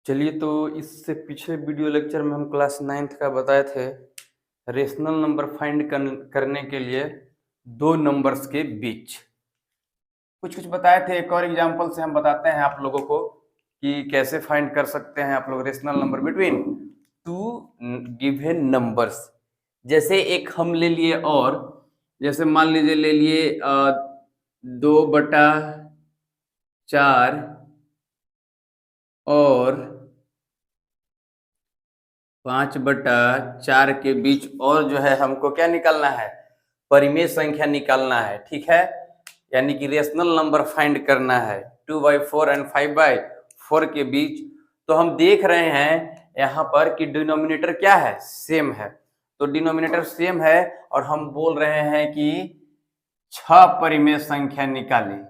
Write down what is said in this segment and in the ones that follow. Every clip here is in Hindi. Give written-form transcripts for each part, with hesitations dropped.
चलिए, तो इससे पिछले वीडियो लेक्चर में हम क्लास 9th का बताए थे रेशनल नंबर फाइंड करने के लिए दो नंबर्स के बीच कुछ कुछ बताए थे। एक और एग्जांपल से हम बताते हैं आप लोगों को कि कैसे फाइंड कर सकते हैं आप लोग rational number between two given numbers. जैसे एक हम ले लिए, और जैसे मान लीजिए ले लिए 2/4 और 5/4 के बीच, और जो है हमको क्या निकालना है, परिमेय संख्या निकालना है। ठीक है, यानी कि रेशनल नंबर फाइंड करना है 2/4 एंड 5/4 के बीच। तो हम देख रहे हैं यहाँ पर कि डिनोमिनेटर क्या है, सेम है। तो डिनोमिनेटर सेम है और हम बोल रहे हैं कि 6 परिमेय संख्या निकालें,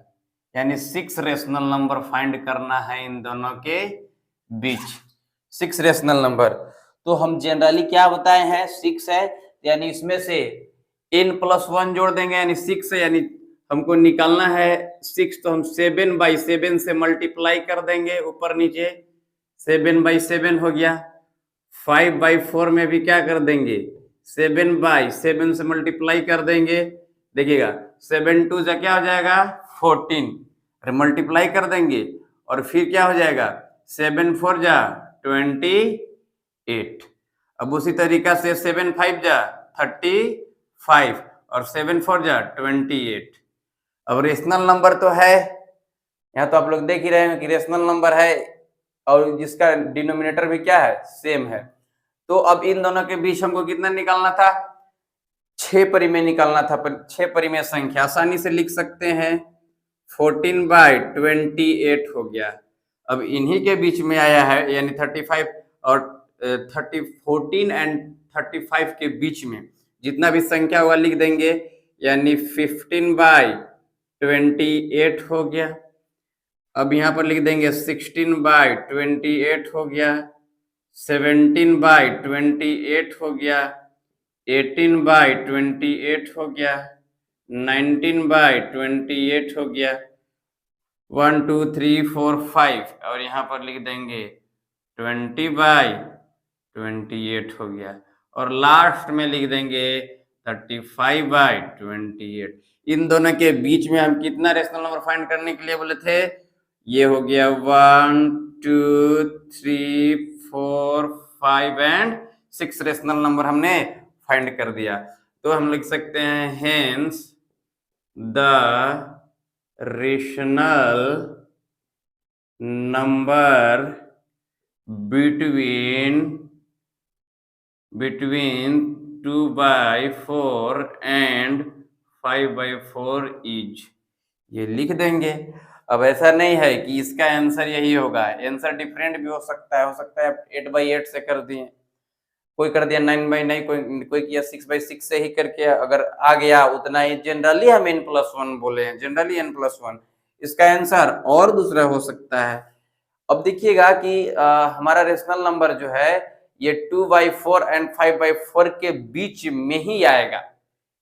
यानी 6 रेशनल नंबर फाइंड करना है इन दोनों के बीच। 6 रेशनल नंबर तो हम जनरली क्या बताए हैं, 6 है, यानी इसमें से n+1 जोड़ देंगे, यानी 6 है, यानी हमको निकालना है 6। तो हम 7/7 से मल्टीप्लाई कर देंगे ऊपर नीचे, 7/7 हो गया। 5/4 में भी क्या कर देंगे, 7/7 से मल्टीप्लाई कर देंगे। देखिएगा 7 2 क्या हो जाएगा 14, अरे मल्टीप्लाई कर देंगे और फिर क्या हो जाएगा 7 4 28। अब उसी तरीका से 7 5 35 और 7 4 28। अब रेशनल नंबर तो है, यहाँ तो आप लोग देख ही रहे हैं कि रेशनल नंबर है और जिसका डिनोमिनेटर भी क्या है, सेम है। तो अब इन दोनों के बीच हमको कितना निकालना था, 6 परिमेय निकालना था। 6 परिमेय संख्या आसानी से लिख सकते हैं, 14/28 हो गया। अब इन्हीं के बीच में आया है, यानी 35 और 14 एंड 35 के बीच में जितना भी संख्या हुआ लिख देंगे, यानी 15/28 हो गया। अब यहाँ पर लिख देंगे 16/28 हो गया, 17/28 हो गया, 18/28 हो गया, 19/28 हो गया, 1 2 3 4 5, और यहाँ पर लिख देंगे 20/28 हो गया, और लास्ट में लिख देंगे 35/28। इन दोनों के बीच में हम कितना रेशनल नंबर फाइंड करने के लिए बोले थे, ये हो गया 1 2 3 4 5 एंड 6 रेशनल नंबर हमने फाइंड कर दिया। तो हम लिख सकते हैं hence the rational number between 2/4 and 5/4 is, ये लिख देंगे। अब ऐसा नहीं है कि इसका आंसर यही होगा, आंसर डिफरेंट भी हो सकता है 8/8 से कर दिए, कोई कर दिया 9/9, कोई किया 6/6 से ही करके अगर आ गया उतना ही। जनरली हम n+1 बोले हैं, जनरली n+1, इसका आंसर और दूसरा हो सकता है। अब देखिएगा कि हमारा रेशनल नंबर जो है ये 2/4 एंड 5/4 के बीच में ही आएगा,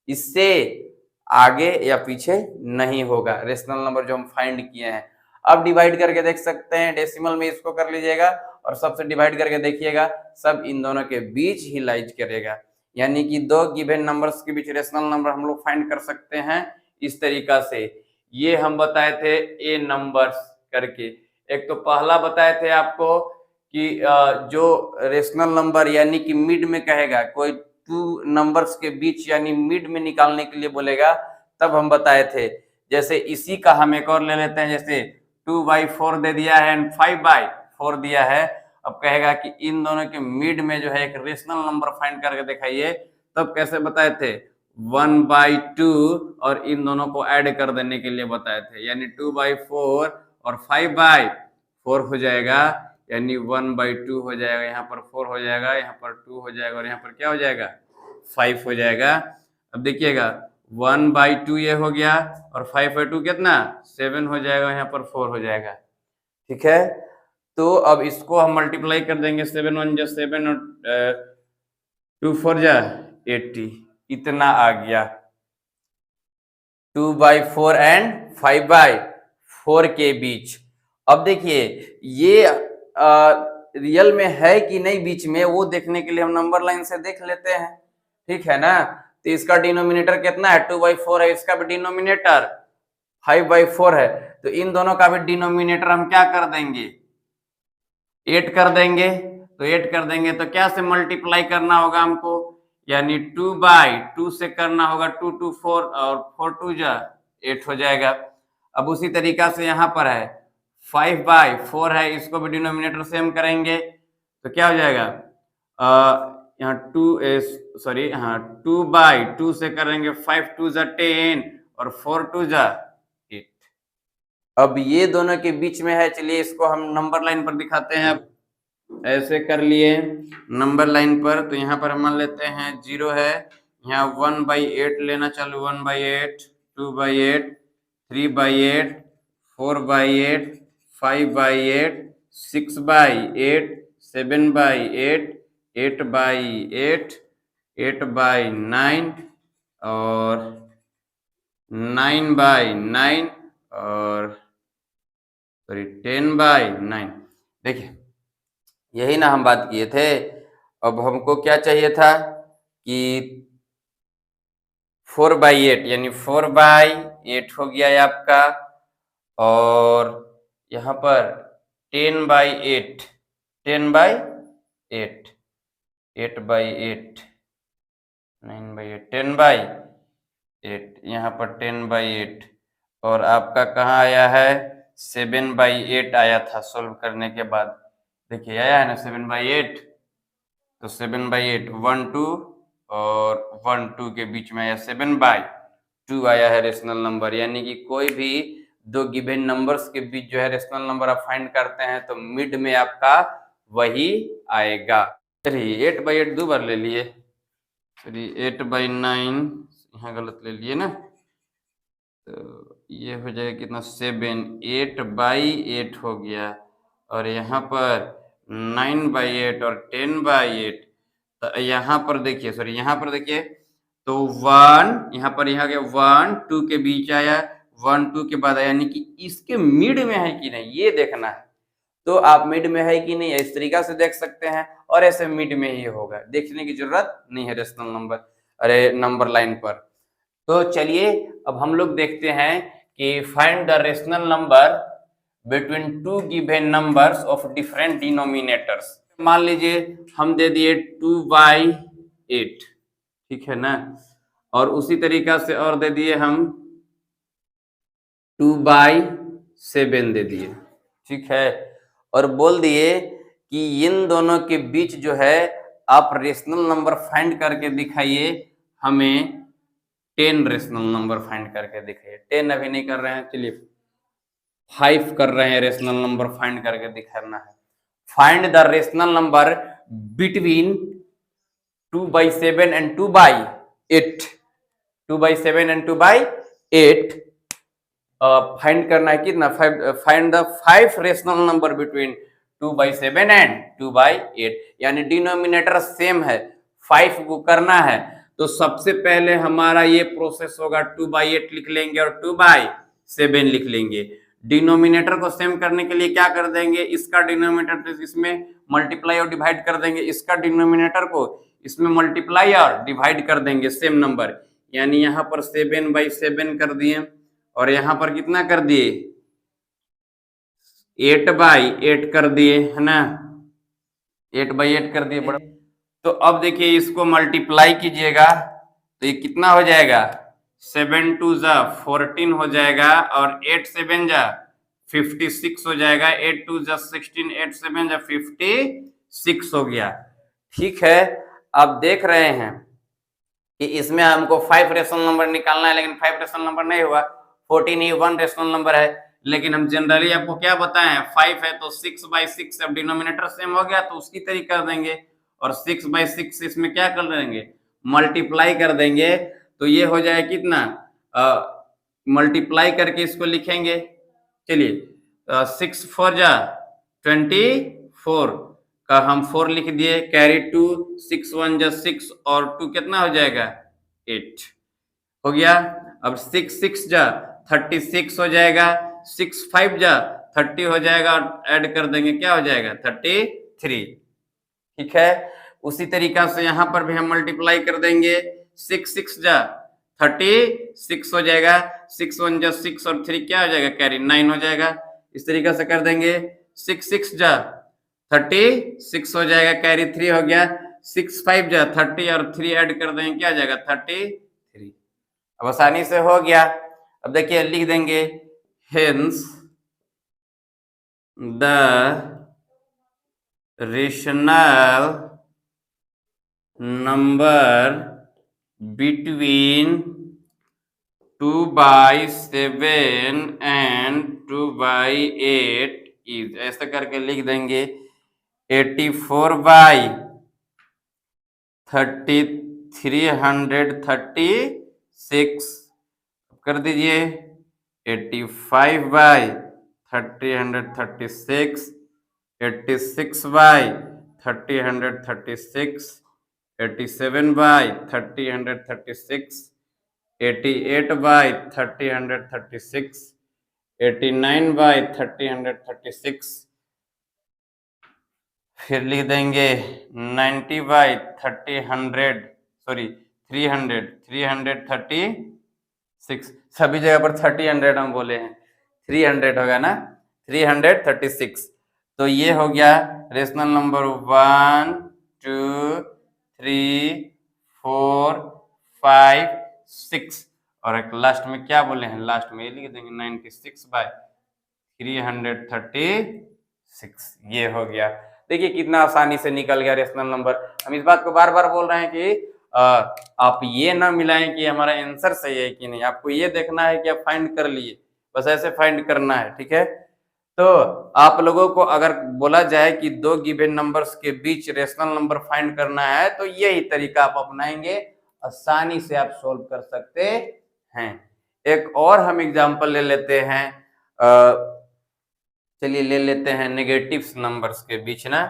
इससे आगे या पीछे नहीं होगा रेशनल नंबर जो हम फाइंड किए हैं। अब डिवाइड करके देख सकते हैं, डेसिमल में इसको कर लीजिएगा और सबसे डिवाइड करके देखिएगा, सब इन दोनों के बीच ही लाइज करेगा। यानी कि दो गिवन नंबर्स के बीच रेशनल नंबर हम लोग फाइंड कर सकते हैं इस तरीका से। ये हम बताए थे ए नंबर्स करके। एक तो पहला बताए थे आपको कि जो रेशनल नंबर यानी कि मिड में कहेगा, कोई टू नंबर्स के बीच यानी मिड में निकालने के लिए बोलेगा, तब हम बताए थे। जैसे इसी का हम एक और ले लेते हैं, जैसे 2/4 दे दिया है एंड 5/4 दिया है। अब कहेगा कि इन दोनों के मिड में जो है एक रेशनल नंबर फाइंड करके दिखाइए, तब कैसे बताए थे, 1/2 और इन दोनों को ऐड कर देने के लिए बताए थे, यानी 2/4 और 5/4 हो जाएगा, यानी 1/2 हो जाएगा, यहाँ पर 4 हो जाएगा, यहाँ पर 2 हो जाएगा और यहाँ पर क्या हो जाएगा 5 हो जाएगा। अब देखिएगा 1/2 ये हो गया और 5/2 कितना 7 हो जाएगा, यहाँ पर 4 हो जाएगा। ठीक है, तो अब इसको हम मल्टीप्लाई कर देंगे, 7 1 7 और 2 4 80, इतना आ गया 2/4 एंड 5/4 के बीच। अब देखिए ये रियल में है कि नहीं बीच में, वो देखने के लिए हम नंबर लाइन से देख लेते हैं, ठीक है ना। तो इसका डिनोमिनेटर कितना है, 2/4 है, इसका भी डिनोमिनेटर 5/4 है, तो इन दोनों का भी डिनोमिनेटर हम क्या कर देंगे, 8 कर देंगे। तो 8 कर देंगे तो क्या से मल्टीप्लाई करना होगा हमको, यानी 2/2 से करना होगा, 2 2 4 और 4 2 जा 8 हो जाएगा। अब उसी तरीका से यहाँ पर है 5/4 है, इसको भी डिनोमिनेटर सेम करेंगे तो क्या हो जाएगा, यहाँ 2/2 से करेंगे 5 2 जा 10 और 4 2 जा 8। अब ये दोनों के बीच में है, चलिए इसको हम नंबर लाइन पर दिखाते हैं। ऐसे कर लिए नंबर लाइन पर, तो यहाँ पर हम मान लेते हैं 0 है, यहाँ 1/8 लेना चालू, 1/8, 2/8, 3/8, 4/8, 5/8, 6/8, 7/8, 8/8, 8/9 और 9/9 और सॉरी 10/9। देखिए यही ना हम बात किए थे। अब हमको क्या चाहिए था कि 4/8 यानी 4/8 हो गया है आपका, और यहाँ पर 10/8, 10/8, 8/8, 9/8, 10/8, यहाँ पर 10/8, और आपका कहाँ आया है, 7/8 आया था सोल्व करने के बाद। देखिए आया है ना 7/8, तो 7/8 1 2 और 1 2 के बीच में आया 7/2 आया है रेशनल नंबर। यानी कि कोई भी दो गिवन नंबर्स के बीच जो है रेशनल नंबर आप फाइंड करते हैं तो मिड में आपका वही आएगा। चलिए 8/8 दो बार ले लिए, चलिए 8/9 यहाँ गलत ले लिए ना, तो ये हो जाएगा कितना 7, 8/8 हो गया, और यहाँ पर 9/8 और 10/8, तो यहाँ पर देखिए सॉरी यहाँ पर देखिए तो 1 यहाँ पर यहाँ के 1 2 के बीच आया, 1 2 के बाद आया, यानी कि इसके मिड में है कि नहीं ये देखना है। तो आप मिड में है कि नहीं इस तरीका से देख सकते हैं, और ऐसे मिड में ही होगा, देखने की जरूरत नहीं है रेशनल नंबर अरे नंबर लाइन पर। तो चलिए अब हम लोग देखते हैं कि find the rational number between two given numbers of different denominators. मान लीजिए हम दे दिए 2/8, ठीक है ना, और उसी तरीका से और दे दिए हम 2/7 दे दिए, ठीक है, और बोल दिए कि इन दोनों के बीच जो है आप रेशनल नंबर फाइंड करके दिखाइए, हमें 10 रेशनल नंबर फाइंड करके दिखाइए। 10 अभी नहीं कर रहे हैं, चलिए 5 कर रहे हैं, रेशनल नंबर फाइंड करके दिखाना है। Find the rational number between 2/7 and 2/8, 2/7 and 2/8 find करना है कितना, find the 5 rational number between 2/7 and 2/8, यानी डिनोमिनेटर सेम है, 5 को करना है। तो सबसे पहले हमारा ये प्रोसेस होगा 2/8 लिख लेंगे और 2/7 लिख लेंगे। डिनोमिनेटर को सेम करने के लिए क्या कर देंगे, इसका डिनोमिनेटर इसमें मल्टीप्लाई और डिवाइड कर देंगे, इसका डिनोमिनेटर को इसमें मल्टीप्लाई और डिवाइड कर देंगे सेम नंबर, यानी यहाँ पर 7/7 कर दिए, और यहाँ पर कितना कर दिए 8/8 कर दिए, है ना, 8/8 कर दिए बड़ा। तो अब देखिए इसको मल्टीप्लाई कीजिएगा तो ये कितना हो जाएगा, 7 2 जा 14 हो जाएगा, और 8 7 जा 56 हो जाएगा, 8 2 जा 16, 8 7 जा 56 हो गया। ठीक है, अब देख रहे हैं कि इसमें हमको 5 रेशनल नंबर निकालना है, लेकिन 5 रेशनल नंबर नहीं हुआ, 14 ही 1 रेशनल नंबर है। लेकिन हम जनरली आपको क्या बताएं, 5 है तो 6/6, अब डिनोमिनेटर सेम हो गया तो उसकी तरीका कर देंगे, और 6/6 इसमें क्या कर देंगे, मल्टीप्लाई कर देंगे, तो ये हो जाए कितना, मल्टीप्लाई करके इसको लिखेंगे। चलिए 6 4 जा 24 का हम 4 लिख दिए, कैरी 2, 6 1 जा 6 और 2 कितना हो जाएगा 8 हो गया। अब 6 6 जा 36 हो जाएगा, 6 5 जा 30 हो जाएगा, और ऐड कर देंगे क्या हो जाएगा 36, 3। ठीक है, उसी तरीका से यहां पर भी हम मल्टीप्लाई कर देंगे। 6 6 जा 36 हो जाएगा, 6 1 जा 6 और 3 क्या हो जाएगा, कैरी 9 हो जाएगा। इस तरीका से कर देंगे, 6 6 जा 36 हो जाएगा, कैरी 3 हो गया। 6 5 जा 30 और 3 ऐड कर देंगे, क्या आ जाएगा 33। अब आसानी से हो गया। अब देखिए लिख देंगे, hence the rational number between 2/7 and 2/8 is, ऐसा करके लिख देंगे 84/336 कर दीजिए, 85/336, 86/336, 87/336, 88/336, 89/336, फिर लिख देंगे 90/300, सॉरी 336, सभी जगह पर 300 हम बोले हैं, 300 होगा ना, 336। तो ये हो गया रेशनल नंबर 1 2 3 4 5 6, और एक लास्ट में क्या बोले हैं, लास्ट में ये लिख देंगे 96/336। ये हो गया। देखिए कितना आसानी से निकल गया रेशनल नंबर। हम इस बात को बार बार बोल रहे हैं कि आप ये ना मिलाएं कि हमारा आंसर सही है कि नहीं, आपको ये देखना है कि आप फाइंड कर लिए, बस ऐसे फाइंड करना है। ठीक है, तो आप लोगों को अगर बोला जाए कि दो गिवन नंबर्स के बीच रेशनल नंबर फाइंड करना है, तो यही तरीका आप अपनाएंगे, आसानी से आप सोल्व कर सकते हैं। एक और हम एग्जांपल ले लेते हैं, चलिए ले लेते हैं नेगेटिव नंबर्स के बीच ना,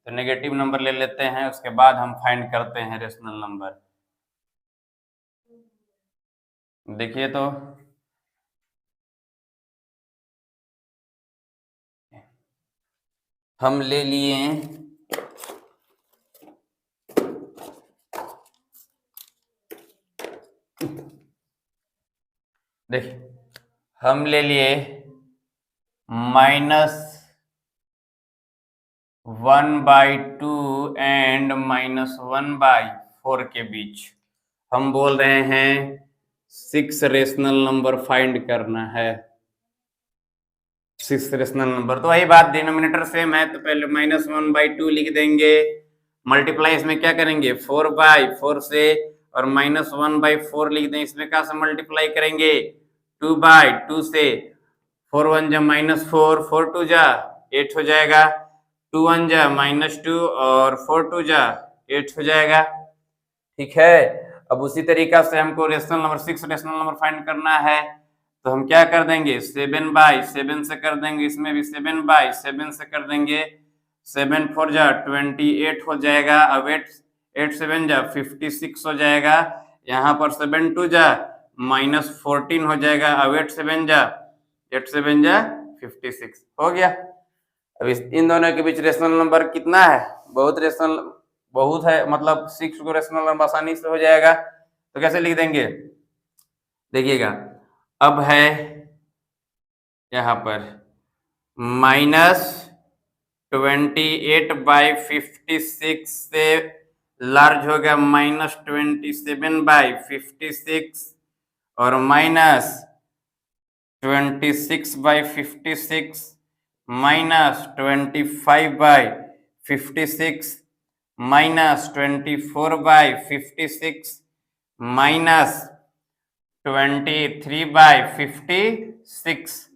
तो नेगेटिव नंबर ले लेते हैं, उसके बाद हम फाइंड करते हैं रेशनल नंबर। देखिए तो हम ले लिए देखिए हम ले लिए -1/2 एंड -1/4 के बीच हम बोल रहे हैं 6 रेशनल नंबर फाइंड करना है। 6 रेशनल नंबर, तो वही बात, डिनोमिनेटर सेम है, तो पहले -1/2 लिख देंगे, मल्टीप्लाई इसमें क्या करेंगे 4/4 से, और -1/4 लिख दें, इसमें क्या से मल्टीप्लाई करेंगे 2/2 से, 4 1 जा -4, 4 2 जा 8 हो जाएगा, 2 1 जा -2 और 4 2 जा 8 हो जाएगा। ठीक है, अब उसी तरीका से हमको rational number 6 rational number find करना है, तो हम क्या कर देंगे 7/7 से कर देंगे, इसमें भी 7/7 से कर देंगे, 7 4 जा 28 हो जाएगा, अब 8 7 जा 56 हो जाएगा, यहाँ पर 7 2 जा -14 हो जाएगा, अब 8 7 जा 56 हो गया। अब इन दोनों के बीच रेशनल नंबर कितना है, बहुत है, मतलब 6 को रेशनल नंबर आसानी से हो जाएगा। तो कैसे लिख देंगे, देखिएगा, अब है यहाँ पर -28/56 से लार्ज हो गया -27/56, और -26/56, -25/56, -24/56, -23/56,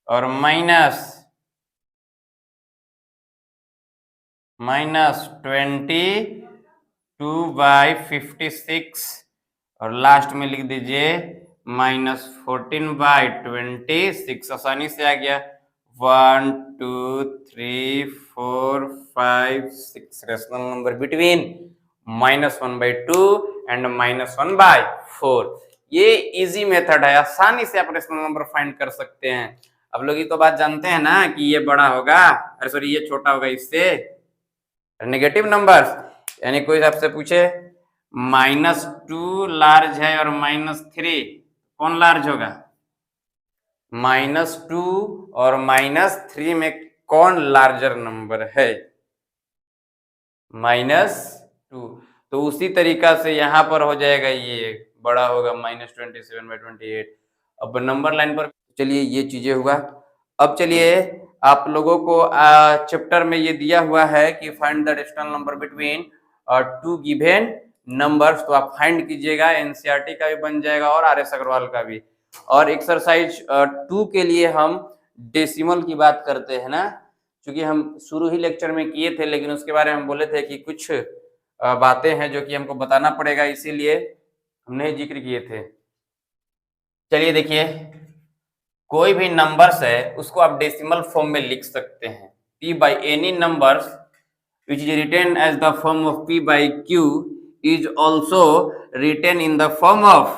और -22/56, और लास्ट में लिख दीजिए -14/26। आसानी से आ गया, 1 2 3 4 5 6 रेशनल नंबर बिटवीन -1/2 एंड -1/4। ये इजी मेथड है, आसानी से आप रेशनल नंबर फाइंड कर सकते हैं। अब लोग ये तो बात जानते हैं ना कि ये बड़ा होगा, अरे सॉरी ये छोटा होगा इससे, नेगेटिव नंबर्स, यानी कोई आपसे पूछे -2 लार्ज है और -3, कौन लार्ज होगा? -2 और -3 में कौन लार्जर नंबर है? -2। तो उसी तरीका से यहाँ पर हो जाएगा, ये बड़ा होगा -27/28। अब नंबर लाइन पर चलिए ये चीजें हुआ। अब चलिए आप लोगों को चैप्टर में ये दिया हुआ है कि find the rational number between two given numbers, तो आप फाइंड कीजिएगा। एनसीईआरटी का भी बन जाएगा और आर एस अग्रवाल का भी। और एक्सरसाइज 2 के लिए हम डेसिमल की बात करते हैं ना, क्योंकि हम शुरू ही लेक्चर में किए थे, लेकिन उसके बारे में बोले थे कि कुछ बातें हैं जो कि हमको बताना पड़ेगा, इसीलिए हमने जिक्र किए थे। चलिए देखिए, कोई भी नंबर्स है उसको आप डेसिमल फॉर्म में लिख सकते हैं। p by any numbers which is written as the form of p by q is also written in the form of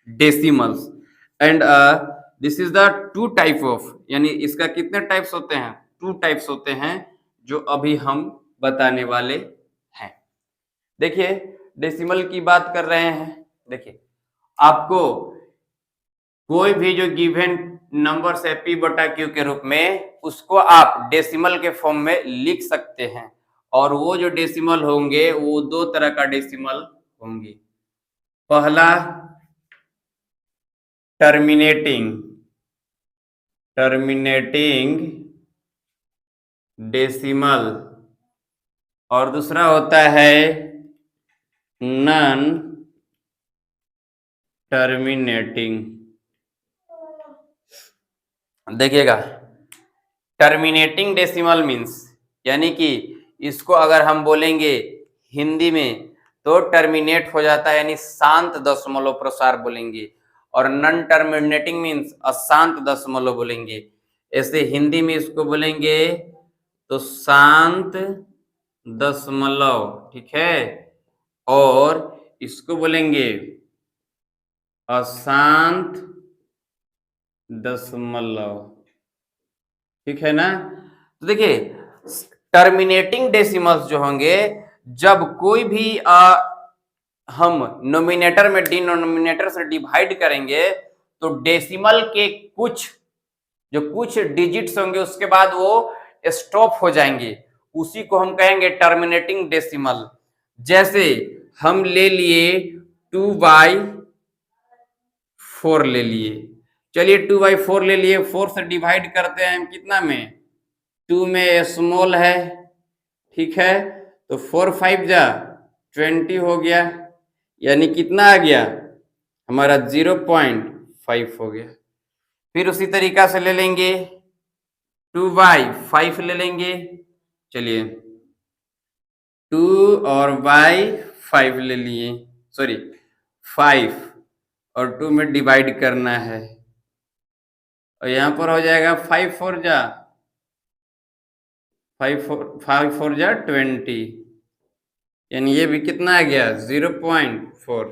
decimals and this is the two type of, यानी इसका कितने टाइप्स होते हैं? 2 टाइप्स होते हैं जो अभी हम बताने वाले हैं। देखिए डेसिमल की बात कर रहे हैं। देखिए आपको कोई भी जो गिवन नंबर है p बटा q के रूप में, उसको आप डेसिमल के फॉर्म में लिख सकते हैं। और वो जो डेसिमल होंगे वो 2 तरह का डेसिमल होंगे। पहला टर्मिनेटिंग डेसिमल और दूसरा होता है नॉन टर्मिनेटिंग। देखिएगा, टर्मिनेटिंग डेसिमल मीन्स, यानी कि इसको अगर हम बोलेंगे हिंदी में तो टर्मिनेट हो जाता है, यानी शांत दशमलव प्रसार बोलेंगे। और नॉन टर्मिनेटिंग मीन्स अशांत दशमलव बोलेंगे। ऐसे हिंदी में इसको बोलेंगे तो शांत दशमलव, ठीक है, और इसको बोलेंगे अशांत दशमलव, ठीक है ना। तो देखिए टर्मिनेटिंग डेसिमल्स जो होंगे, जब कोई भी हम नोमिनेटर में डिनोमिनेटर से डिवाइड करेंगे तो डेसिमल के कुछ डिजिट्स होंगे उसके बाद वो स्टॉप हो जाएंगे, उसी को हम कहेंगे टर्मिनेटिंग डेसिमल। जैसे हम ले लिए 2/4 ले लिए, चलिए 2/4 ले लिए, 4 से डिवाइड करते हैं हम कितना में? 2 में स्मॉल है, ठीक है, तो 4 5 जा 20 हो गया, यानी कितना आ गया हमारा 0.5 हो गया। फिर उसी तरीका से ले लेंगे 2/5 ले लेंगे, चलिए 2 और बाई 5 ले लिए, सॉरी 5 और 2 में डिवाइड करना है, और यहाँ पर हो जाएगा 5 4 जा 5 4 जा 20, यानी ये भी कितना आ गया 0.4।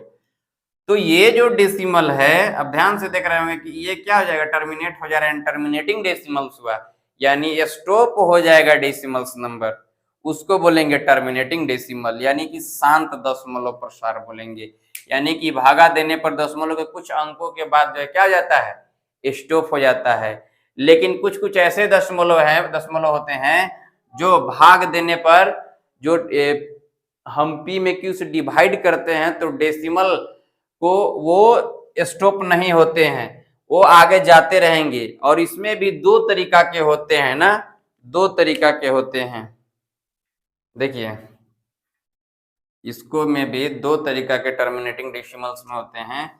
तो ये जो डेसिमल है, अब ध्यान से देख रहे होंगे कि ये क्या हो जाएगा, टर्मिनेट हो जा रहा है, टर्मिनेटिंग डेसिमल्स हुआ, यानी स्टॉप हो जाएगा डेसिमल्स नंबर, उसको बोलेंगे टर्मिनेटिंग डेसिमल, यानी कि शांत दशमलव प्रसार बोलेंगे। यानी कि भागा देने पर दशमलव के कुछ अंकों के बाद जो है क्या हो जाता है, स्टॉप हो जाता है। लेकिन कुछ ऐसे दशमलव होते हैं जो भाग देने पर जो हम p में q से डिवाइड करते हैं तो डेसिमल को वो स्टॉप नहीं होते हैं, वो आगे जाते रहेंगे। और इसमें भी 2 तरीका के होते हैं ना, 2 तरीका के होते हैं। देखिए इसको में भी 2 तरीका के टर्मिनेटिंग डेसिमल्स में होते हैं।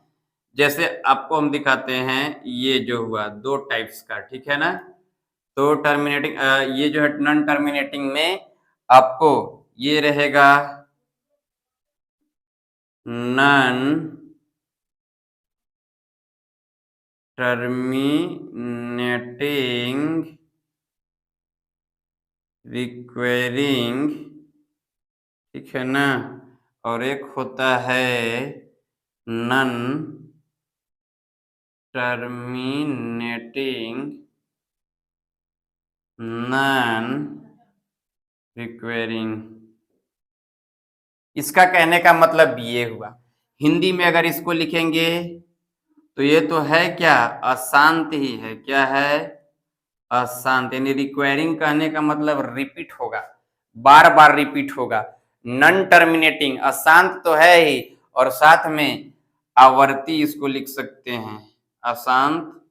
जैसे आपको हम दिखाते हैं, ये जो हुआ 2 टाइप्स का, ठीक है ना। तो टर्मिनेटिंग ये जो है नॉन टर्मिनेटिंग में आपको ये रहेगा नॉन टर्मिनेटिंग रिक्वायरिंग, ठीक है ना, और एक होता है नॉन टर्मिनेटिंग नॉन रिक्वायरिंग। इसका कहने का मतलब ये हुआ। हिंदी में अगर इसको लिखेंगे तो ये तो है क्या, अशांत ही है। क्या है, अशांत। यानी रिक्वायरिंग कहने का मतलब रिपीट होगा, बार बार रिपीट होगा। नॉन टर्मिनेटिंग अशांत तो है ही, और साथ में आवर्ती इसको लिख सकते हैं, अशांत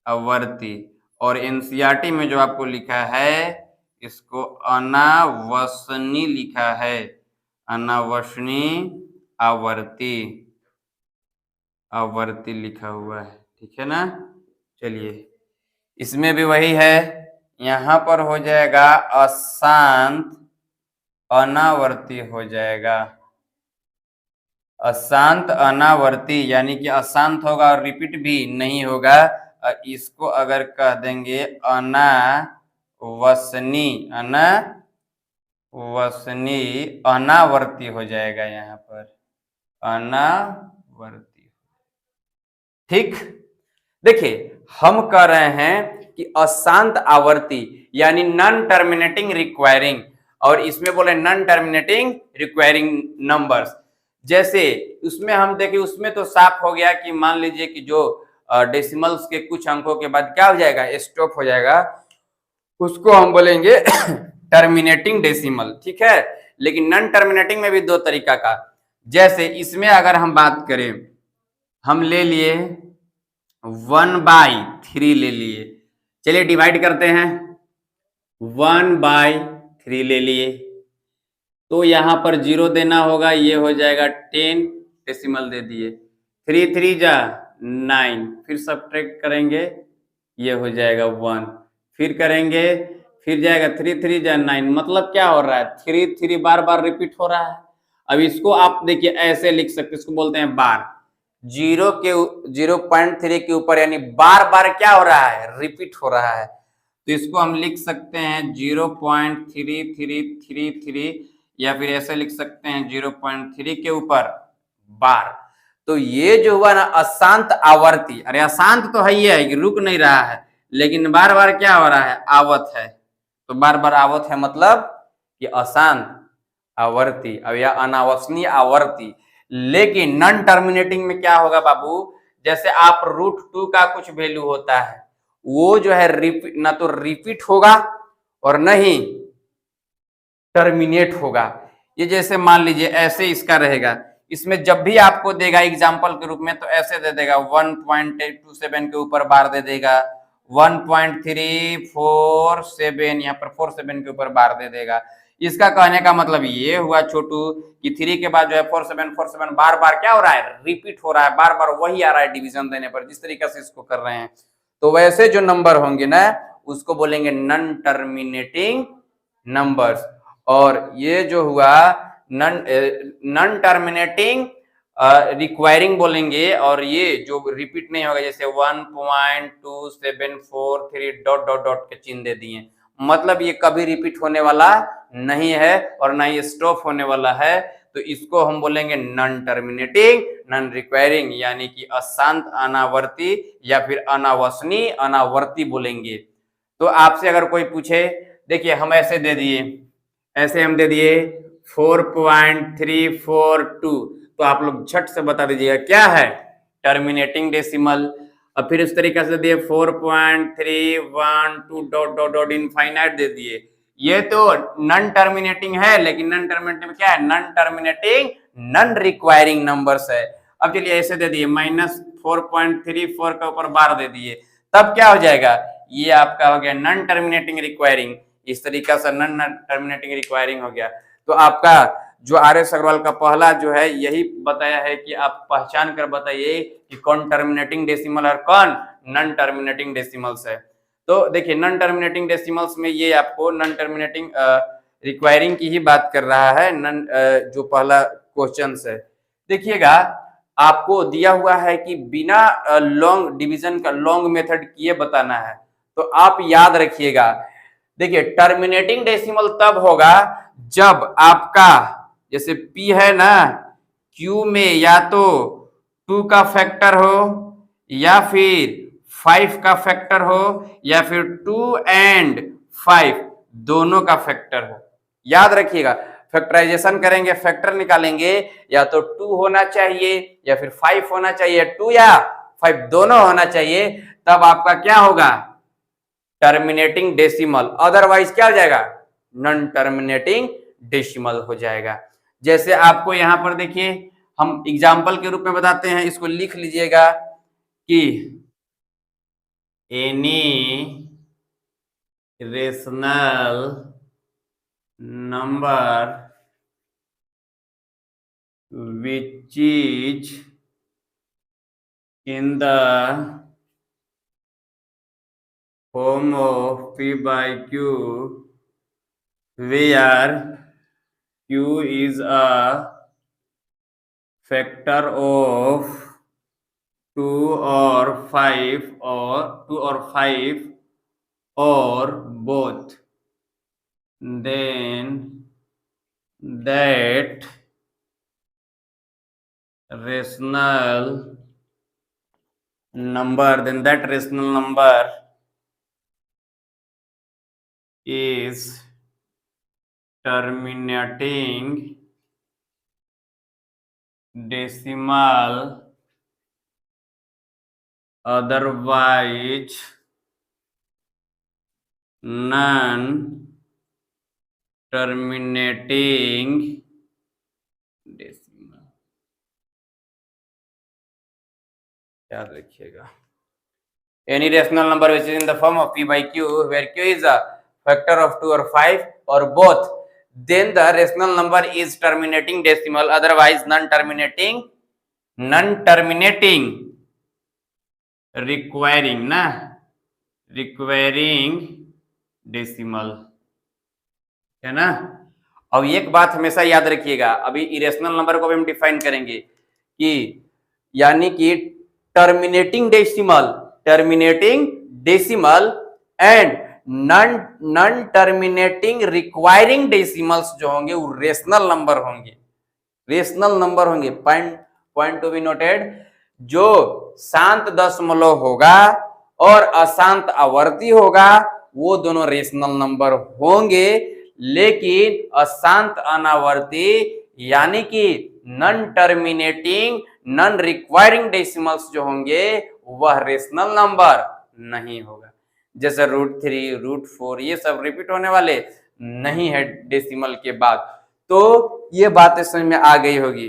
आवर्ती। और एनसीईआरटी में जो आपको लिखा है इसको अनावसनी लिखा है, अनावसनी आवर्ती, आवर्ती लिखा हुआ है। ठीक है ना। चलिए इसमें भी वही है, यहां पर हो जाएगा अशांत अनावर्ती हो जाएगा, अशांत अनावर्ती, यानी कि अशांत होगा और रिपीट भी नहीं होगा। इसको अगर कह देंगे अनावसनी, अनावसनी अनावर्ती हो जाएगा यहाँ पर, अनावर्ती। ठीक, देखिए हम कह रहे हैं कि अशांत आवर्ती यानी नॉन टर्मिनेटिंग रिक्वायरिंग, और इसमें बोले नॉन टर्मिनेटिंग रिक्वायरिंग नंबर्स। जैसे उसमें हम देखें, उसमें तो साफ हो गया कि मान लीजिए कि जो डेसिमल्स के कुछ अंकों के बाद क्या हो जाएगा, स्टॉप हो जाएगा, उसको हम बोलेंगे टर्मिनेटिंग डेसिमल। ठीक है, लेकिन नॉन टर्मिनेटिंग में भी दो तरीका का, जैसे इसमें अगर हम बात करें, हम ले लिए 1/3 ले लिए, चलिए डिवाइड करते हैं, 1/3 ले लिए, तो यहां पर 0 देना होगा, ये हो जाएगा 10 डेसिमल दे दिए, 3 3 जा 9, फिर सब्ट्रैक्ट करेंगे ये हो जाएगा 1, फिर करेंगे, फिर जाएगा 3 3 जा 9, मतलब क्या हो रहा है, 3 3 बार बार रिपीट हो रहा है। अब इसको आप देखिए ऐसे लिख सकते, इसको बोलते हैं बार, 0.3 के ऊपर यानी बार बार क्या हो रहा है, रिपीट हो रहा है। तो इसको हम लिख सकते हैं 0.3333, या फिर ऐसे लिख सकते हैं 0.3 के ऊपर बार। तो ये जो हुआ ना अशांत आवर्ती, अरे अशांत तो है ही है कि रुक नहीं रहा है, लेकिन बार बार क्या हो रहा है, आवत है। तो बार बार आवत है मतलब कि अशांत आवर्ती, अब या अनावसनीय आवर्ती। लेकिन नॉन टर्मिनेटिंग में क्या होगा बाबू, जैसे आप √2 का कुछ वैल्यू होता है, वो जो है रिपीट, ना तो रिपीट होगा और न ही टर्मिनेट होगा। ये जैसे मान लीजिए ऐसे इसका रहेगा, इसमें जब भी आपको देगा एग्जाम्पल के रूप में तो ऐसे दे देगा 1.27 के ऊपर बार दे देगा, 1.347 यहाँ पर 47 के ऊपर बार दे देगा। इसका कहने का मतलब ये हुआ छोटू कि 3 के बाद जो है 4747 बार बार क्या हो रहा है, रिपीट हो रहा है, बार बार वही आ रहा है डिवीजन देने पर, जिस तरीके से इसको कर रहे हैं। तो वैसे जो नंबर होंगे ना उसको बोलेंगे नॉन टर्मिनेटिंग नंबर्स। और ये जो हुआ नॉन टर्मिनेटिंग रिक्वायरिंग बोलेंगे, और ये जो रिपीट नहीं होगा, जैसे 1.2743 डॉट डॉट डॉट के चिन्ह दे दिए, मतलब ये कभी रिपीट होने वाला नहीं है और ना ये स्टॉप होने वाला है। तो इसको हम बोलेंगे नॉन टर्मिनेटिंग नॉन रिक्वायरिंग, यानी कि अशांत अनावर्ती या फिर अनावसनीय अनावर्ती बोलेंगे। तो आपसे अगर कोई पूछे, देखिए हम ऐसे दे दिए, ऐसे हम दे दिए 4.342, तो आप लोग झट से बता दीजिएगा क्या है, टर्मिनेटिंग डेसिमल। और फिर इस तरीके से दिए 4.312 डॉट डॉट डॉट इनफाइनाइट दे दिए, ये तो नॉन टर्मिनेटिंग है, लेकिन नॉन टर्मिनेटिंग क्या है, non terminating non requiring numbers है। अब चलिए ऐसे दे दिए -4.34 के ऊपर बार दे दिए, तब क्या हो जाएगा, ये आपका हो गया नॉन टर्मिनेटिंग रिक्वायरिंग। इस तरीका से नॉन टर्मिनेटिंग रिक्वायरिंग हो गया। तो आपका जो RS अग्रवाल का पहला जो है यही बताया है कि आप पहचान कर बताइए कि कौन टर्मिनेटिंग डेसिमल और कौन नॉन टर्मिनेटिंग डेसिमल्स है। तो देखिए नॉन टर्मिनेटिंग डेसिमल्स में ये आपको नॉन टर्मिनेटिंग रिक्वायरिंग की ही बात कर रहा है, नॉन जो पहला क्वेश्चन है। देखिएगा आपको दिया हुआ है कि बिना लॉन्ग डिवीजन का लॉन्ग मेथड किए बताना है, तो आप याद रखिएगा। देखिए टर्मिनेटिंग डेसिमल तब होगा जब आपका जैसे P है ना, Q में या तो 2 का फैक्टर हो या फिर 5 का फैक्टर हो या फिर 2 and 5 दोनों का फैक्टर हो। याद रखिएगा फैक्टराइजेशन करेंगे, फैक्टर निकालेंगे, या तो 2 होना चाहिए या फिर 5 होना चाहिए, 2 या 5 दोनों होना चाहिए, तब आपका क्या होगा, टर्मिनेटिंग डेसिमल। अदरवाइज क्या हो जाएगा, नॉन टर्मिनेटिंग डेसिमल हो जाएगा। जैसे आपको यहां पर देखिए हम एग्जाम्पल के रूप में बताते हैं, इसको लिख लीजिएगा कि any rational number which is in the form of P by Q where Q is a factor of 2 or 5 or both, then that rational number is terminating decimal, otherwise non terminating decimal। याद रखिएगा, any rational number which is in the form of P by Q where Q is a factor of 2 or 5 or both, then the rational number is terminating decimal, otherwise non-terminating requiring decimal, है ना। अब एक बात हमेशा याद रखिएगा, अभी इरेशनल नंबर को भी हम डिफाइन करेंगे कि यानी कि terminating decimal and non terminating requiring decimals जो होंगे वो रेशनल नंबर होंगे। पॉइंट टू बी नोटेड, जो शांत दशमलव होगा और अशांत आवर्ती होगा वो दोनों रेशनल नंबर होंगे, लेकिन अशांत अनावर्ती यानी कि non terminating non requiring decimals जो होंगे वह रेशनल नंबर नहीं होगा। जैसे √3, √4 ये सब रिपीट होने वाले नहीं है डेसिमल के बाद। तो ये बातें समझ में आ गई होगी।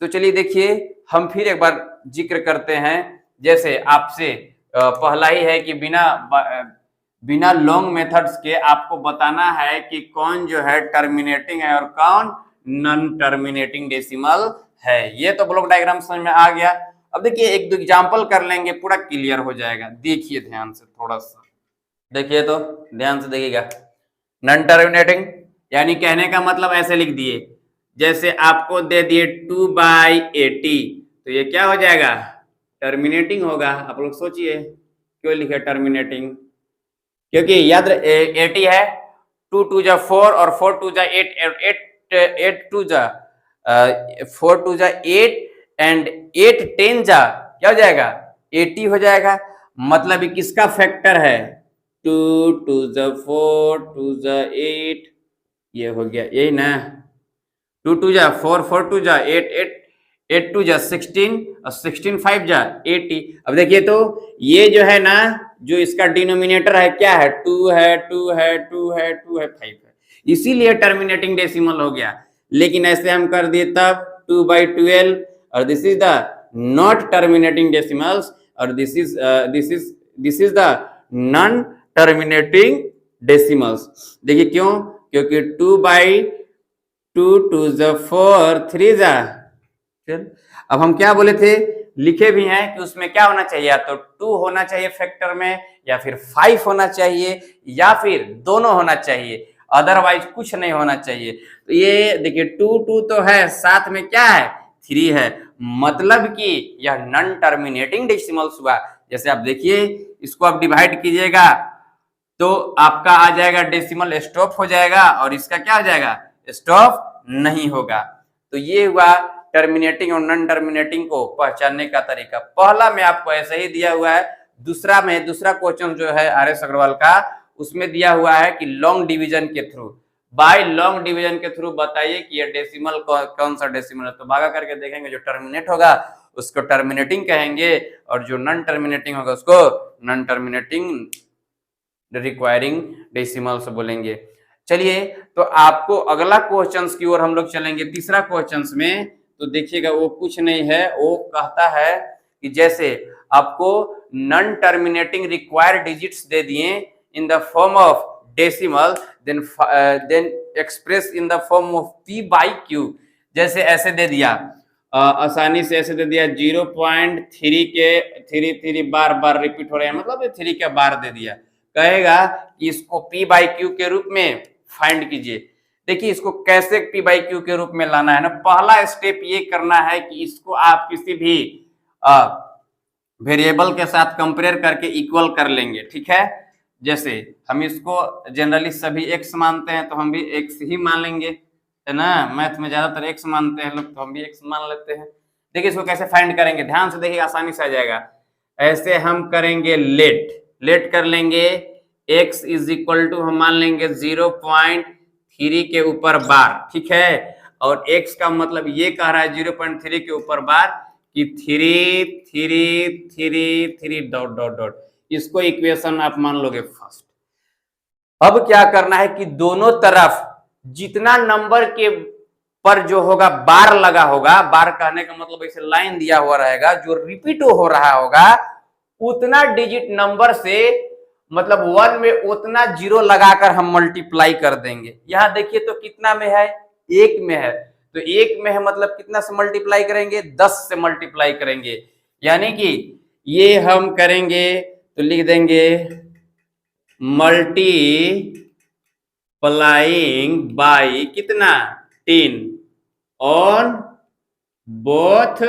तो चलिए देखिए हम फिर एक बार जिक्र करते हैं। जैसे आपसे पहला ही है कि बिना लॉन्ग मेथड्स के आपको बताना है कि कौन जो है टर्मिनेटिंग है और कौन नॉन टर्मिनेटिंग डेसिमल है। ये तो ब्लॉक डायग्राम समझ में आ गया। अब देखिए एक दो एग्जांपल कर लेंगे, पूरा क्लियर हो जाएगा। देखिए ध्यान से, थोड़ा सा देखिए, तो ध्यान से देखिएगा। नॉन टर्मिनेटिंग यानी कहने का मतलब ऐसे लिख दिए, जैसे आपको दे दिए 2/80, तो ये क्या हो जाएगा, टर्मिनेटिंग होगा। आप लोग सोचिए क्यों लिखे टर्मिनेटिंग, क्योंकि याद 80 है, 2 2 जा 4 और 4 2 जा 8, 8 2 जा 4 2 जा 8 एंड 8 10 जा क्या हो जाएगा, 80 हो जाएगा। मतलब ये किसका फैक्टर है, 2 2 जा 4 2 जा 8, ये हो गया, यही ना। 2 2 जा 4 4 2 जा 8 8 2 जा 16 और 16 5 जा 80। अब देखिए तो ये जो है ना, जो इसका डिनोमिनेटर है क्या है, 2 है 2 है 2 है 2 है 5 है, इसीलिए टर्मिनेटिंग डेसिमल हो गया। लेकिन ऐसे हम कर दिए तब 2/12 और this is the not terminating decimals और this is the non terminating decimals. देखिए क्यों, क्योंकि 2/2 2 जा 4 3 जा। अब हम क्या बोले थे, लिखे भी हैं कि उसमें क्या होना चाहिए, या तो 2 होना चाहिए फैक्टर में, या फिर 5 होना चाहिए, या फिर दोनों होना चाहिए, अदरवाइज कुछ नहीं होना चाहिए। तो ये देखिए 2 2 तो है, साथ में क्या है 3 है, मतलब कि यह नॉन टर्मिनेटिंग डेसिमल्स हुआ। जैसे आप देखिए इसको आप डिवाइड कीजिएगा तो आपका आ जाएगा डेसिमल स्टॉप हो जाएगा, और इसका क्या हो जाएगा, स्टॉप नहीं होगा। तो ये हुआ टर्मिनेटिंग और नॉन टर्मिनेटिंग को पहचानने का तरीका। पहला में आपको ऐसे ही दिया हुआ है, दूसरा क्वेश्चन जो है RS अग्रवाल का, उसमें दिया हुआ है कि लॉन्ग डिवीजन के थ्रू। बाय लॉन्ग डिवीजन के थ्रू बताइए कि ये डेसिमल कौन सा डेसिमल है। तो भागा करके देखेंगे, जो टर्मिनेट होगा उसको टर्मिनेटिंग कहेंगे और जो नॉन टर्मिनेटिंग होगा उसको नॉन टर्मिनेटिंग रिक्वायरिंग डेसिमल से बोलेंगे। चलिए, तो आपको अगला क्वेश्चंस की ओर हम लोग चलेंगे। तीसरा क्वेश्चंस में तो देखिएगा, वो कुछ नहीं है, वो कहता है कि जैसे आपको नॉन टर्मिनेटिंग रिक्वायर्ड डिजिट्स दे दिए in the form of decimal, then express in the form of p by q। जैसे ऐसे दे दिया, आसानी से ऐसे दे दिया 0.3 के 3 बार बार रिपीट हो रहे हैं, मतलब 3 का बार दे दिया। कहेगा कि इसको p बाई क्यू के रूप में फाइंड कीजिए। देखिए इसको कैसे p बाई क्यू के रूप में लाना है ना, पहला स्टेप ये करना है कि इसको आप किसी भी वेरिएबल के साथ कंपेयर करके इक्वल कर लेंगे, ठीक है। जैसे हम इसको जनरली सभी x मानते हैं तो हम भी x ही मान लेंगे, है ना। मैथ में ज्यादातर x मानते हैं लोग, तो हम भी x मान लेते हैं। देखिए इसको कैसे फाइंड करेंगे, ध्यान से देखिए, आसानी से आ जाएगा। ऐसे हम करेंगे लेट कर लेंगे, x इज इक्वल टू हम मान लेंगे 0.3 के ऊपर बार, ठीक है। और x का मतलब ये कह रहा है 0.3 के ऊपर बार कि 3 डॉट डॉट डॉट, इसको इक्वेशन आप मान लोगे फर्स्ट। अब क्या करना है कि दोनों तरफ जितना नंबर के पर जो होगा बार लगा होगा, बार कहने का मतलब ऐसे लाइन दिया हुआ रहेगा, जो रिपीट हो रहा होगा उतना डिजिट नंबर से, मतलब 1 में उतना 0 लगाकर हम मल्टीप्लाई कर देंगे। यहां देखिए तो कितना में है, 1 में है, तो 1 में है मतलब कितना से मल्टीप्लाई करेंगे, 10 से मल्टीप्लाई करेंगे। यानी कि ये हम करेंगे तो लिख देंगे मल्टीप्लाइंग बाई कितना 10 ऑन बोथ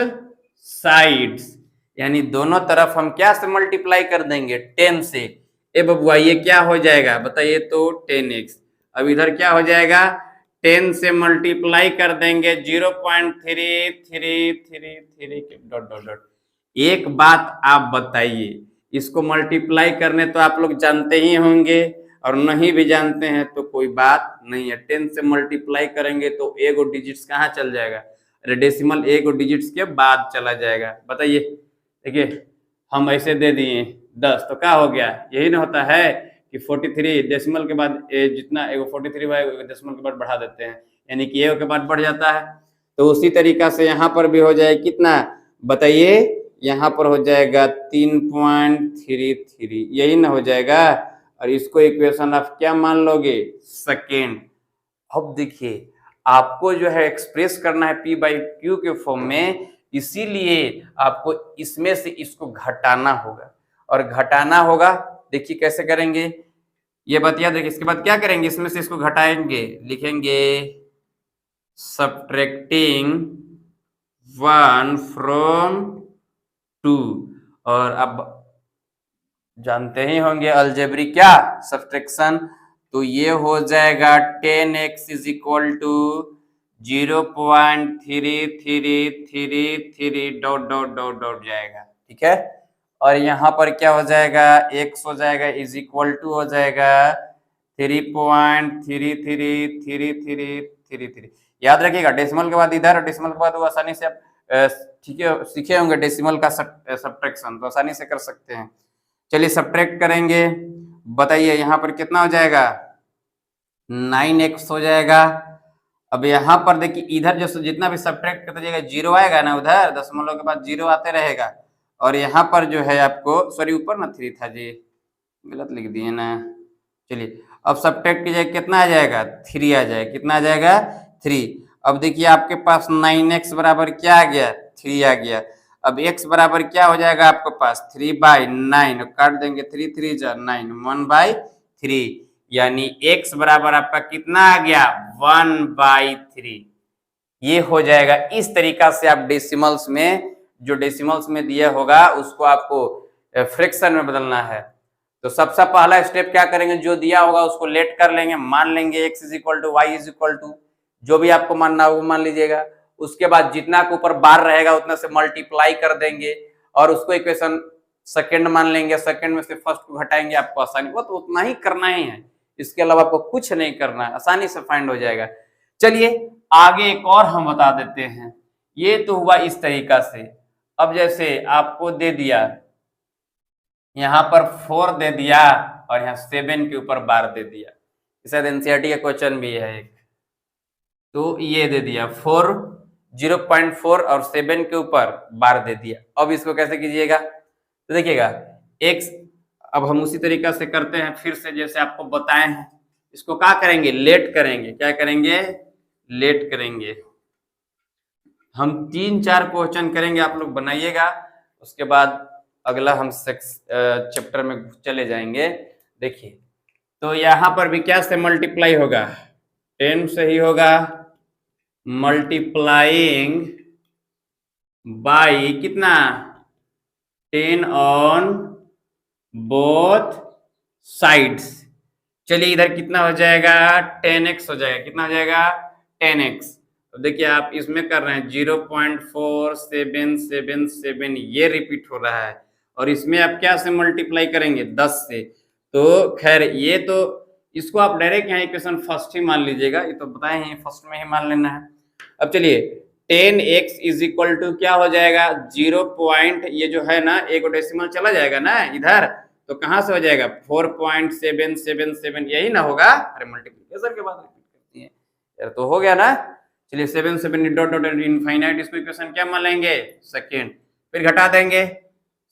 साइड्स, यानी दोनों तरफ हम क्या से मल्टीप्लाई कर देंगे, 10 से। ए बबुआ ये क्या हो जाएगा बताइए तो 10x। अब इधर क्या हो जाएगा, 10 से मल्टीप्लाई कर देंगे 0.3333 के डॉट डॉट डॉट। एक बात आप बताइए, इसको मल्टीप्लाई करने तो आप लोग जानते ही होंगे, और नहीं भी जानते हैं तो कोई बात नहीं है। 10 से मल्टीप्लाई करेंगे तो एगो डिजिट्स कहाँ चल जाएगा, डेसिमल एगो डिजिट्स के बाद चला जाएगा। बताइए, देखिए हम ऐसे दे दिए 10 तो क्या हो गया, यही ना होता है कि 43 डेसिमल के बाद जितना एगो 43 डेसिमल के बाद बढ़ा देते हैं, यानी कि एगो के बाद बढ़ जाता है। तो उसी तरीका से यहाँ पर भी हो जाए कितना बताइए, यहाँ पर हो जाएगा 3.33, यही ना हो जाएगा। और इसको इक्वेशन आप क्या मान लोगे, सेकेंड। अब देखिए आपको जो है एक्सप्रेस करना है p बाई क्यू के फॉर्म में, इसीलिए आपको इसमें से इसको घटाना होगा, और घटाना होगा देखिए कैसे करेंगे ये बतिया। देखिए इसके बाद क्या करेंगे, इसमें से इसको घटाएंगे, लिखेंगे सब्ट्रैक्टिंग 1 फ्रॉम 2, और अब जानते ही होंगे अलजेब्री क्या, सब्ट्रैक्शन। तो ये हो जाएगा 10x is equal to 0.3333 dot dot dot dot जाएगा, ठीक है। और यहाँ पर क्या हो जाएगा, x हो जाएगा इज इक्वल टू हो जाएगा 3.333333। याद रखिएगा डेसिमल के बाद इधर और डेसिमल के बाद वो आसानी से आप ठीक है सीखे होंगे डेसिमल का सब्ट्रैक्शन, तो आसानी से कर सकते हैं। चलिए सब्ट्रैक्ट करेंगे, बताइए यहाँ पर कितना हो जाएगा, 9x हो जाएगा। अब यहाँ पर देखिए इधर जो जितना भी सब्ट्रैक्ट करते जाएगा 0 आएगा ना, उधर दशमलव के बाद 0 आते रहेगा। और यहाँ पर जो है आपको, सॉरी ऊपर ना 3 था जी, गलत लिख दिए ना। चलिए अब सब्ट्रैक्ट कीजिए, कितना आ जाएगा, 3 आ जाएगा। कितना आ जाएगा, 3। अब देखिए आपके पास 9x बराबर क्या आ गया, 3 आ गया। अब x बराबर क्या हो जाएगा आपके पास, 3/9, काट देंगे 3 3 जा 9, 1/3, यानी x बराबर आपका कितना आ गया, 1/3। ये हो जाएगा। इस तरीका से आप डेसिमल्स में, जो डेसिमल्स में दिया होगा उसको आपको फ्रैक्शन में बदलना है। तो सबसे पहला स्टेप क्या करेंगे, जो दिया होगा उसको लेट कर लेंगे, मान लेंगे x is equal to y is equal to, जो भी आपको मानना हो वो मान लीजिएगा। उसके बाद जितना के ऊपर बार रहेगा उतना से मल्टीप्लाई कर देंगे, और उसको इक्वेशन सेकंड मान लेंगे, सेकंड में से फर्स्ट को घटाएंगे, आपको आसानी, वो तो उतना ही करना ही है, इसके अलावा आपको कुछ नहीं करना है, आसानी से फाइंड हो जाएगा। चलिए आगे एक और हम बता देते हैं। ये तो हुआ इस तरीका से। अब जैसे आपको दे दिया, यहाँ पर 4 दे दिया और यहाँ 7 के ऊपर बार दे दिया, शायद एनसीईआरटी का क्वेश्चन भी है एक। तो ये दे दिया 4, 0.4 और 7 के ऊपर बार दे दिया। अब इसको कैसे कीजिएगा, तो देखिएगा x, अब हम उसी तरीका से करते हैं फिर से जैसे आपको बताए हैं। इसको क्या करेंगे, लेट करेंगे। क्या करेंगे, लेट करेंगे। हम 3-4 क्वेश्चन करेंगे, आप लोग बनाइएगा, उसके बाद अगला हम चैप्टर में चले जाएंगे। देखिए तो यहाँ पर भी क्या से मल्टीप्लाई होगा, 10 से ही होगा, मल्टीप्लाइंग बाई कितना, 10 ऑन बोथ साइड्स। चलिए इधर कितना हो जाएगा, 10x हो जाएगा। कितना हो जाएगा, 10x। तो देखिए आप इसमें कर रहे हैं 0.4777 ये रिपीट हो रहा है, और इसमें आप क्या से मल्टीप्लाई करेंगे, 10 से। तो खैर ये तो इसको आप डायरेक्ट यहाँ इक्वेशन फर्स्ट ही मान लीजिएगा, ये तो बताए हैं फर्स्ट में ही मान लेना है। अब चलिए 10x इज इक्वल टू क्या हो जाएगा, 0 पॉइंट, ये जो है ना एक डेसिमल चला जाएगा ना इधर, तो कहां से हो जाएगा 4.777, यही ना होगा। अरे मल्टीप्लिकेशन के बाद रिपीट करती है यार, तो हो गया ना। चलिए 7 डॉट डॉट इनफाइनाइट, इसको इक्वेशन क्या मान लेंगे, सेकेंड। फिर घटा देंगे,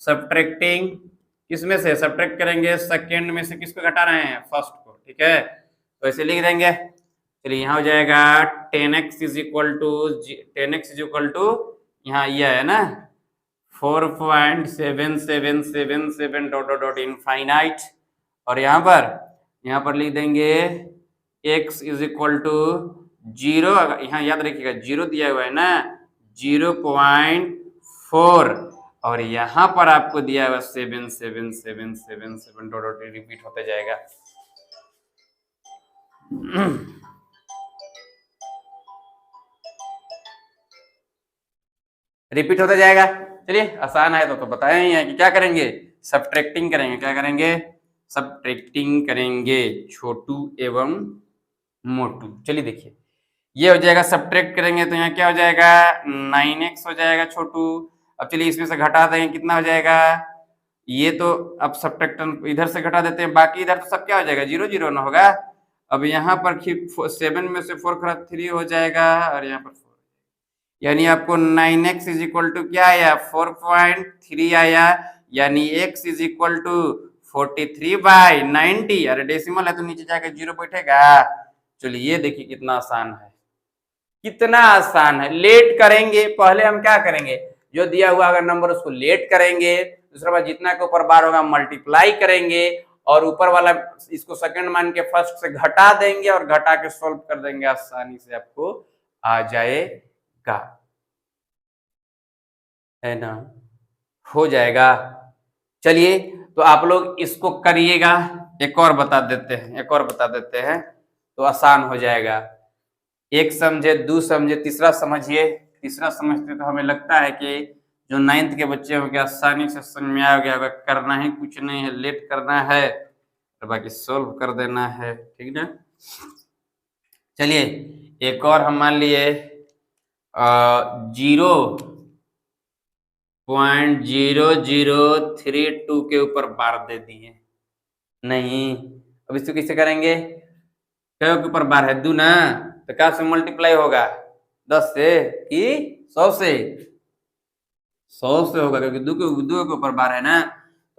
सब्ट्रैक्टिंग, किसमें से सब्ट्रैक्ट करेंगे, सेकेंड में से किसको घटा रहे हैं, फर्स्ट को, ठीक है। तो ऐसे लिख देंगे। चलिए यहाँ हो जाएगा 10x is equal to, 10x is equal to, यहाँ ये है ना 4.7777 डॉट डॉट डॉट इनफाइनाइट, और यहाँ पर लिख देंगे x इज इक्वल टू 0, यहाँ याद रखिएगा 0 दिया हुआ है ना, 0.4, और यहाँ पर आपको दिया हुआ 77777 डॉट डॉट रिपीट होते जाएगा। रिपीट होता जाएगा। चलिए आसान है तो बताया ही है कि क्या करेंगे, सब्ट्रैक्टिंग करेंगे। क्या करेंगे, सब्ट्रैक्टिंग करेंगे छोटू एवं मोटू। चलिए देखिए ये हो जाएगा, सब्ट्रैक्ट करेंगे तो यहाँ क्या हो जाएगा, 9x हो जाएगा छोटू। अब चलिए इसमें से घटा देंगे, कितना हो जाएगा, ये तो अब सब्ट्रैक्शन इधर से घटा देते हैं, बाकी इधर तो सब क्या हो जाएगा, 0 0 ना होगा। अब यहाँ पर 7 में से 4 खराब 3 हो जाएगा, और यहाँ पर 4, यानी आपको 9x इज इक्वल टू क्या आया, 4.3 आया, यानी x इज इक्वल टू 43/90। अरे डेसिमल है तो नीचे जाकर 0 बैठेगा। चलिए ये देखिए कितना आसान है, कितना आसान है। लेट करेंगे, पहले हम क्या करेंगे, जो दिया हुआ अगर नंबर उसको लेट करेंगे, दूसरा बार जितना के ऊपर बार होगा मल्टीप्लाई करेंगे, और ऊपर वाला इसको सेकंड मान के फर्स्ट से घटा देंगे, और घटा के सॉल्व कर देंगे, आसानी से आपको आ जाएगा, है ना, हो जाएगा। चलिए तो आप लोग इसको करिएगा, एक और बता देते हैं तो आसान हो जाएगा। एक समझे, दो समझे, तीसरा समझिए। तीसरा समझते तो हमें लगता है कि जो 9th के बच्चे होंगे आसानी से समझ में आ गया होगा। करना ही कुछ नहीं है, लेट करना है और बाकी सोल्व कर देना है, ठीक ना। चलिए एक और हम मान लिए 0.0032 के ऊपर बार दे दिए। नहीं, अब इसको कैसे करेंगे, क्या के ऊपर बार है, दो ना, तो क्या से मल्टीप्लाई होगा, 10 से कि 100 से, 100 से होगा, क्योंकि दो के ऊपर बार है ना।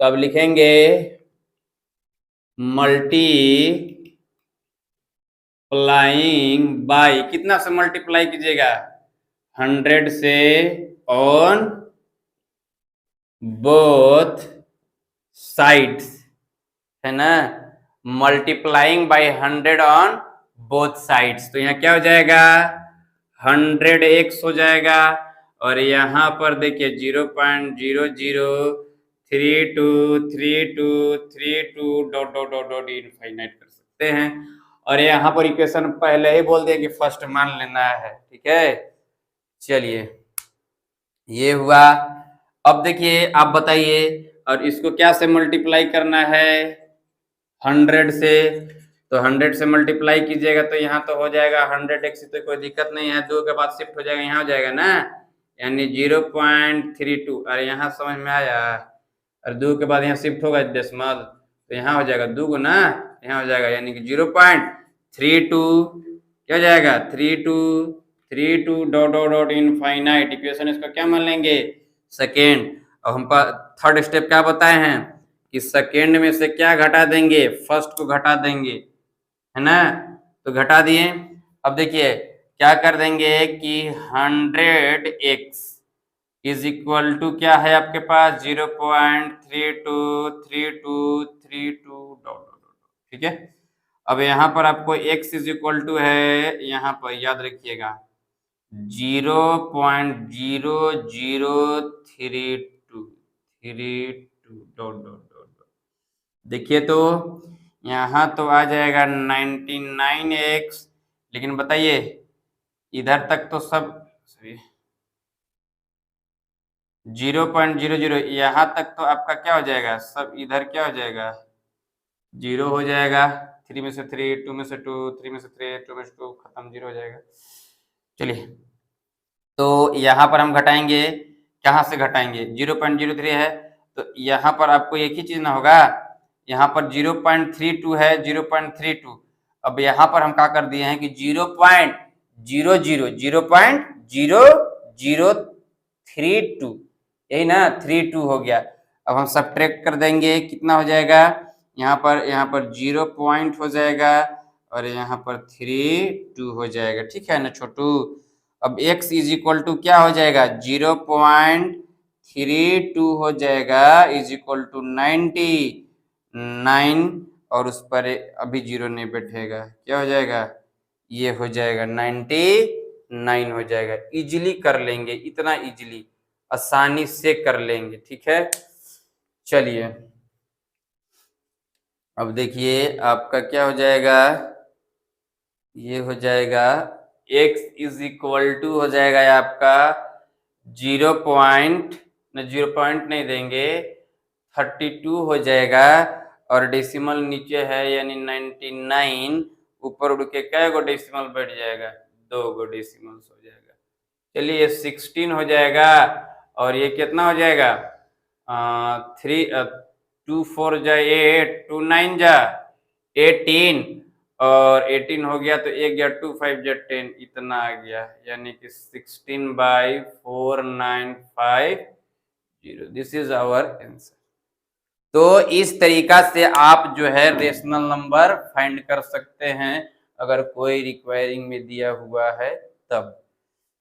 तो अब लिखेंगे मल्टीप्लाइंग बाई, कितना से मल्टीप्लाई कीजिएगा, 100 से ऑन बोथ साइड्स, है ना, multiplying by 100 on both sides. तो यहाँ क्या हो जाएगा, 100x हो जाएगा, और यहाँ पर देखिए 0.00323232 dot dot dot dot infinite कर सकते हैं। और यहाँ पर इक्वेशन पहले ही बोल दिया कि फर्स्ट मान लेना है, ठीक है। चलिए ये हुआ। अब देखिए आप बताइए, और इसको क्या से मल्टीप्लाई करना है, 100 से, तो 100 से मल्टीप्लाई कीजिएगा तो यहाँ तो हो जाएगा 100x, तो कोई दिक्कत नहीं है, 2 के बाद शिफ्ट हो जाएगा, यहाँ हो जाएगा ना, यानी 0.32। अरे यहाँ समझ में आया? और 2 के बाद यहाँ शिफ्ट होगा डेसिमल, तो यहाँ हो जाएगा 2 गुना, यहाँ हो जाएगा यानी कि 0.32, क्या हो जाएगा 32 dot dot dot infinite. Equation इसका क्या मान लेंगे? सेकेंड। अब हम थर्ड स्टेप क्या बताए हैं कि सेकेंड में से क्या घटा देंगे? फर्स्ट को घटा देंगे, है ना, तो घटा दिए। अब देखिए क्या कर देंगे कि 100x इज इक्वल टू क्या है आपके पास? 0.323232 डॉट, ठीक है। अब यहाँ पर आपको x इज इक्वल टू है, यहाँ पर याद रखिएगा 0.00323 डॉट डॉट डॉट। देखिए तो यहाँ तो आ जाएगा 99x, लेकिन बताइए इधर तक तो सब 0.00, यहाँ तक तो आपका क्या हो जाएगा? सब इधर क्या हो जाएगा? 0 हो जाएगा। 3 में से 3, 2 में से 2, 3 में से 3, 2 में से 2, खत्म, 0 हो जाएगा। चलिए तो यहाँ पर हम घटाएंगे, कहाँ से घटाएंगे? 0.03 है तो यहाँ पर आपको एक ही चीज ना होगा, यहाँ पर 0.32 है, 0.32। अब यहाँ पर हम क्या कर दिए हैं कि 0.0032, यही ना, 32 हो गया। अब हम सब्ट्रैक्ट कर देंगे, कितना हो जाएगा? यहाँ पर 0 पॉइंट हो जाएगा और यहाँ पर 32 हो जाएगा, ठीक है ना छोटू। अब x इज इक्वल टू क्या हो जाएगा? 0.32 हो जाएगा इज इक्वल टू 99, और उस पर अभी 0 नहीं बैठेगा, क्या हो जाएगा? ये हो जाएगा 99 हो जाएगा। इजीली कर लेंगे, इतना इजीली, आसानी से कर लेंगे, ठीक है। चलिए अब देखिए आपका क्या हो जाएगा, ये हो जाएगा x इज इक्वल टू हो जाएगा आपका 0 नहीं देंगे, 32 हो जाएगा, और डेसिमल नीचे है यानी 99, ऊपर उड़ के क्या गो डेसिमल बैठ जाएगा? 2 गो डेसिमल्स हो जाएगा। चलिए 16 हो जाएगा, और ये कितना हो जाएगा? 2 4 जा 8, 2 9 जा 18, और 18 हो गया तो 1 या 2 5 या 10, इतना आ गया, यानी कि 16/4950। This is our answer. तो इस तरीका से आप जो है रेशनल नंबर फाइंड कर सकते हैं, अगर कोई रिक्वायरिंग में दिया हुआ है तब।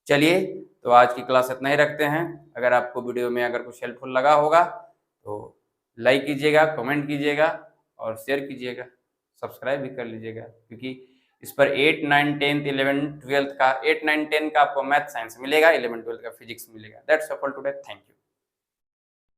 चलिए तो आज की क्लास इतना ही रखते हैं। अगर आपको वीडियो में अगर कुछ हेल्पफुल लगा होगा तो लाइक कीजिएगा, कमेंट कीजिएगा और शेयर कीजिएगा, सब्सक्राइब भी कर लीजिएगा, क्योंकि इस पर 8 9 10 11 12 का 8 9 10 का आपको मैथ साइंस मिलेगा, 11 12 का फिजिक्स मिलेगा। That's all today, thank you.